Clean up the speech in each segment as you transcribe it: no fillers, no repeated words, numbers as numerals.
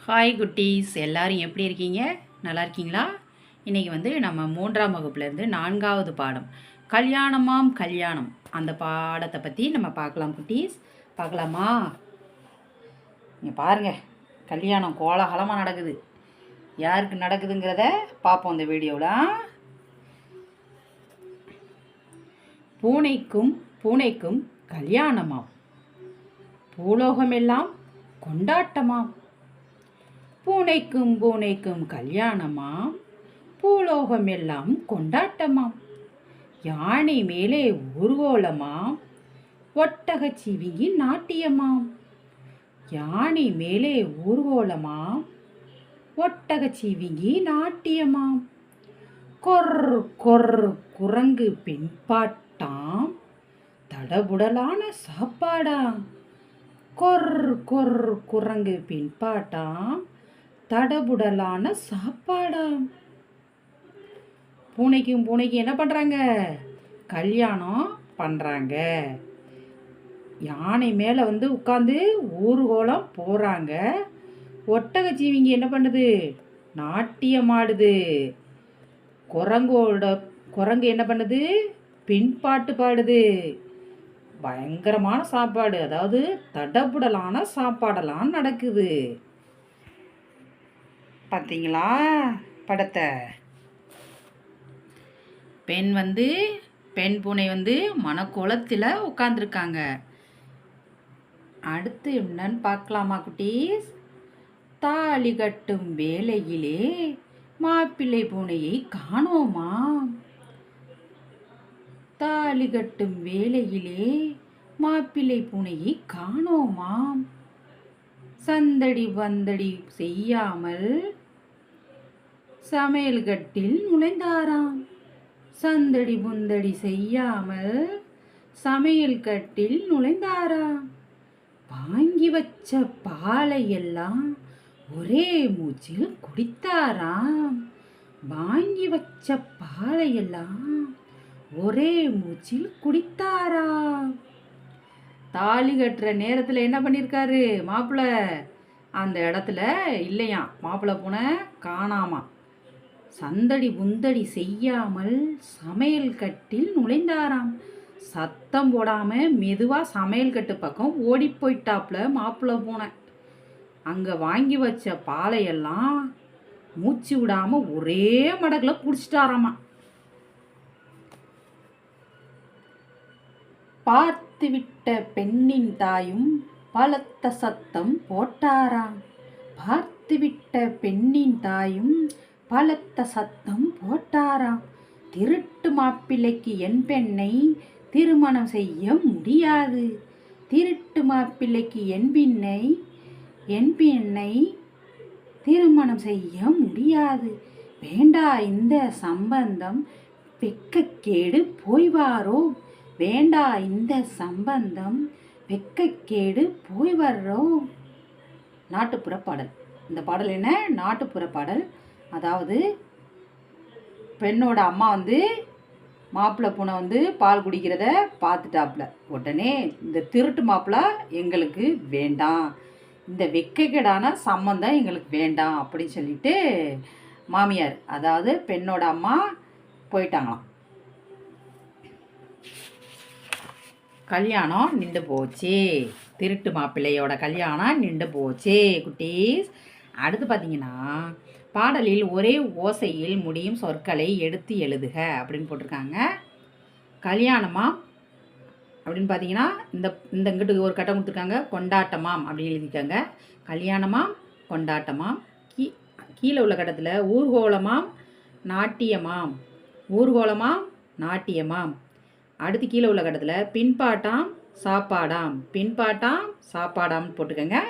Hi குட்டீஸ், எல்லாரும் எப்படி இருக்கீங்க? நல்லா இருக்கீங்களா? இன்றைக்கி நம்ம 3ஆம் வகுப்புலேருந்து 4வது பாடம் கல்யாணமாம் கல்யாணம் அந்த பாடத்தை பற்றி நம்ம பார்க்கலாம். குட்டீஸ் பார்க்கலாமா? நீங்கள் பாருங்கள், கல்யாணம் கோலாகலமாக நடக்குது. யாருக்கு நடக்குதுங்கிறத பார்ப்போம் இந்த வீடியோவில். பூனைக்கும் பூனைக்கும் கல்யாணமாம், பூலோகமெல்லாம் கொண்டாட்டமாம். பூனைக்கும் பூனைக்கும் கல்யாணமாம், பூலோகம் எல்லாம் கொண்டாட்டமாம். யானை மேலே ஊர்கோலமாம், ஒட்டகச் சிவிங்கி நாட்டியமாம். யானை மேலே ஊர்கோலமாம், ஒட்டகச் சிவிங்கி நாட்டியமாம். கொர் கொர் குரங்கு பின்பாட்டாம், தடபுடலான சாப்பாடாம். கொர் கொர் குரங்கு பின்பாட்டாம், தடபுடலான சாப்பாடாம். பூனைக்கும் என்ன பண்ணுறாங்க? கல்யாணம் பண்ணுறாங்க. யானை மேலே உட்காந்து ஊர்கோலம் போகிறாங்க. ஒட்டகச்சீவிங்க என்ன பண்ணுது? நாட்டியம் ஆடுது. குரங்கு என்ன பண்ணுது? பின்பாட்டு பாடுது. பயங்கரமான சாப்பாடு, அதாவது தடபுடலான சாப்பாடெல்லாம் நடக்குது. பார்த்தீங்களா படத்தை? பெண் பூனை மனக்கோலத்தில் உட்காந்துருக்காங்க. அடுத்து என்னன்னு பார்க்கலாமா குட்டீஸ்? தாலி கட்டும் வேளையிலே மாப்பிள்ளை பூனையை காணோமா. தாலி கட்டும் வேளையிலே மாப்பிள்ளை பூனையை காணோமாம். சந்தடி வந்தடி செய்யாமல் சமையல் கட்டில் நுழைந்தாராம். சந்தடி புந்தடி செய்யாமல் சமையல் கட்டில் நுழைந்தாராம். வாங்கி வச்ச பாலையெல்லாம் ஒரே மூச்சில் குடித்தாராம். வாங்கி வச்ச பாலையெல்லாம் ஒரே மூச்சில் குடித்தாராம். தாலி கட்டுற நேரத்தில் என்ன பண்ணியிருக்காரு மாப்பிள்ளை? அந்த இடத்துல இல்லையாம், மாப்பிள்ளை பூனை காணாமா. சந்தடி புந்தடி செய்யாமல் சமையல் கட்டில் நுழைந்தாராம். சத்தம் போடாமல் மெதுவாக சமையல் கட்டு பக்கம் ஓடி போயிட்டாப்புல மாப்பிள்ளை பூனை. அங்கே வாங்கி வச்ச பாலையெல்லாம் மூச்சு விடாமல் ஒரே மடக்கில் குடிச்சிட்டாராமா. பார்த்துவிட்ட பெண்ணின் தாயும் பலத்த சத்தம் போட்டாராம். பார்த்துவிட்ட பெண்ணின் தாயும் பலத்த சத்தம் போட்டாராம். திருட்டு மாப்பிள்ளைக்கு என் பெண்ணை திருமணம் செய்ய முடியாது. திருட்டு மாப்பிள்ளைக்கு என் பெண்ணை திருமணம் செய்ய முடியாது. வேண்டா இந்த சம்பந்தம், வெட்கக்கேடு போய் வாரோ. வேண்டா இந்த சம்பந்தம், வெட்கக்கேடு போய் வர்றோம். நாட்டுப்புற பாடல். இந்த பாடல் என்ன? நாட்டுப்புற பாடல். அதாவது பெண்ணோட அம்மா மாப்பிள்ளை பூனை பால் குடிக்கிறத பார்த்துட்டாப்புல. உடனே இந்த திருட்டு மாப்பிள்ளை எங்களுக்கு வேண்டாம், இந்த வெட்கக்கேடான சம்பந்தம் எங்களுக்கு வேண்டாம் அப்படின்னு சொல்லிட்டு மாமியார், அதாவது பெண்ணோட அம்மா போயிட்டாங்களாம். கல்யாணம் நின்று போச்சு. திருட்டு மாப்பிள்ளையோட கல்யாணம் நின்று போச்சு குட்டீஸ். அடுத்து பார்த்தீங்கன்னா, பாடலில் ஒரே ஓசையில் முடியும் சொற்களை எடுத்து எழுதுக அப்படின்னு போட்டிருக்காங்க. கல்யாணமாம் அப்படின்னு பார்த்தீங்கன்னா, இந்த இங்கிட்டு ஒரு கட்டம் கொடுத்துருக்காங்க. கொண்டாட்டமாம் அப்படின்னு எழுதிக்காங்க. கல்யாணமாம் கொண்டாட்டமாம். கீழே உள்ள கட்டத்தில் ஊர்கோலமாம் நாட்டியமாம். ஊர்கோலமாம் நாட்டியமாம். அடுத்து கீழே உள்ள கட்டத்தில் பின்பாட்டாம் சாப்பாடாம். பின்பாட்டாம் சாப்பாடாம்னு போட்டுக்கோங்க.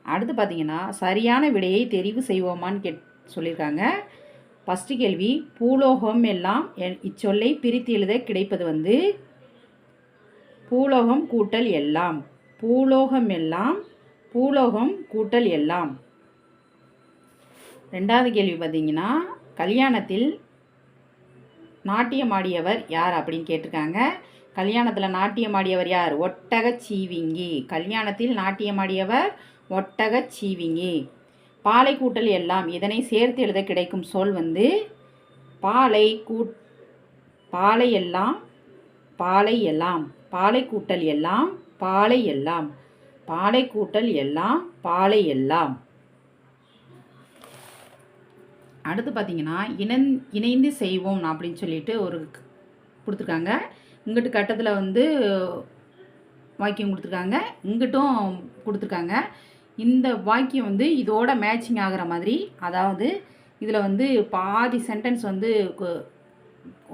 அடுத்து பார்த்தீங்கன்னா, சரியான விடையை தெரிவு செய்வோமான்னு சொல்லியிருக்காங்க. ஃபஸ்ட்டு கேள்வி, பூலோகம் எல்லாம் இச்சொல்லை பிரித்து எழுத கிடைப்பது பூலோகம் கூட்டல் எல்லாம். பூலோகம் எல்லாம், பூலோகம் கூட்டல் எல்லாம். ரெண்டாவது கேள்வி பார்த்தீங்கன்னா, கல்யாணத்தில் நாட்டியமாடியவர் யார் அப்படின்னு கேட்டிருக்காங்க. கல்யாணத்தில் நாட்டியமாடியவர் யார்? ஒட்டகச் சீவிங்கி. கல்யாணத்தில் நாட்டியமாடியவர் ஒட்டகச் சீவிங்கி. பாலை கூட்டல் எல்லாம் இதனை சேர்த்து எழுத கிடைக்கும் சொல் வந்து பாலை எல்லாம், பாலை எல்லாம், பாலை கூட்டல் எல்லாம், பாலை எல்லாம், பாலை கூட்டல் எல்லாம், பாலை எல்லாம். அடுத்து பார்த்தீங்கன்னா இணைந்து செய்வோம் அப்படின்னு சொல்லிட்டு ஒரு கொடுத்துருக்காங்க. இங்கிட்டு கட்டத்தில் வந்து வாக்கியம் கொடுத்துருக்காங்க, இங்கிட்டும் கொடுத்துருக்காங்க. இந்த வாக்கியம் வந்து இதோட மேட்சிங் ஆகிற மாதிரி, அதாவது இதில் வந்து பாதி சென்டென்ஸ் வந்து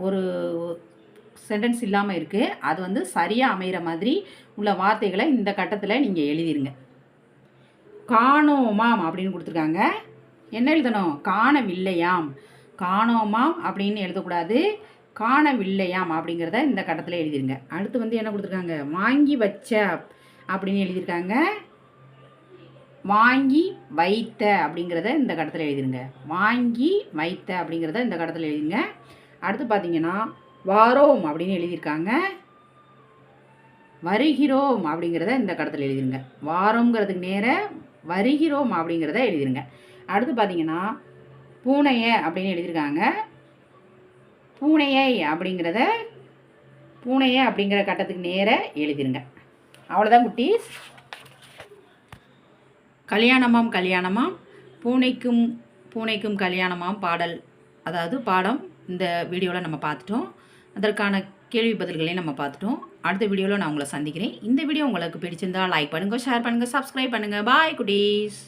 ஒரு சென்டென்ஸ் இல்லாமல் இருக்குது. அது வந்து சரியாக அமைகிற மாதிரி உள்ள வார்த்தைகளை இந்த கட்டத்தில் நீங்கள் எழுதிருங்க. காணோமாம் அப்படின்னு கொடுத்துருக்காங்க. என்ன எழுதணும்? காணவில்லையாம். காணோமாம் அப்படின்னு எழுதக்கூடாது, காணவில்லையாம் அப்படிங்கிறத இந்த கட்டத்தில் எழுதிருங்க. அடுத்து வந்து என்ன கொடுத்துருக்காங்க? வாங்கி வச்ச அப்படின்னு எழுதியிருக்காங்க. வாங்கி வைத்த அப்படிங்கிறத இந்த கட்டத்தில் எழுதிருங்க. வாங்கி வைத்த அப்படிங்கிறத இந்த கட்டத்தில் எழுதிருங்க. அடுத்து பார்த்தீங்கன்னா வாரோம் அப்படின்னு எழுதியிருக்காங்க. வருகிறோம் அப்படிங்கிறத இந்த கட்டத்தில் எழுதிருங்க. வாரோங்கிறதுக்கு நேர வருகிறோம் அப்படிங்கிறத எழுதிருங்க. அடுத்து பார்த்தீங்கன்னா பூனைய அப்படின்னு எழுதியிருக்காங்க. பூனையை அப்படிங்கிற கட்டத்துக்கு நேர எழுதிருங்க. அவ்வளோதான் குட்டீஸ். கல்யாணமாம் கல்யாணமாம், பூனைக்கும் கல்யாணமாம் பாடல், அதாவது பாடம் இந்த வீடியோவில் நம்ம பார்த்துட்டோம். அதற்கான கேள்வி பதில்களையும் நம்ம பார்த்துட்டோம். அடுத்த வீடியோவில் நான் உங்களை சந்திக்கிறேன். இந்த வீடியோ உங்களுக்கு பிடிச்சிருந்தால் லைக் பண்ணுங்கள், ஷேர் பண்ணுங்கள், சப்ஸ்கிரைப் பண்ணுங்கள். பாய் குட்டீஸ்.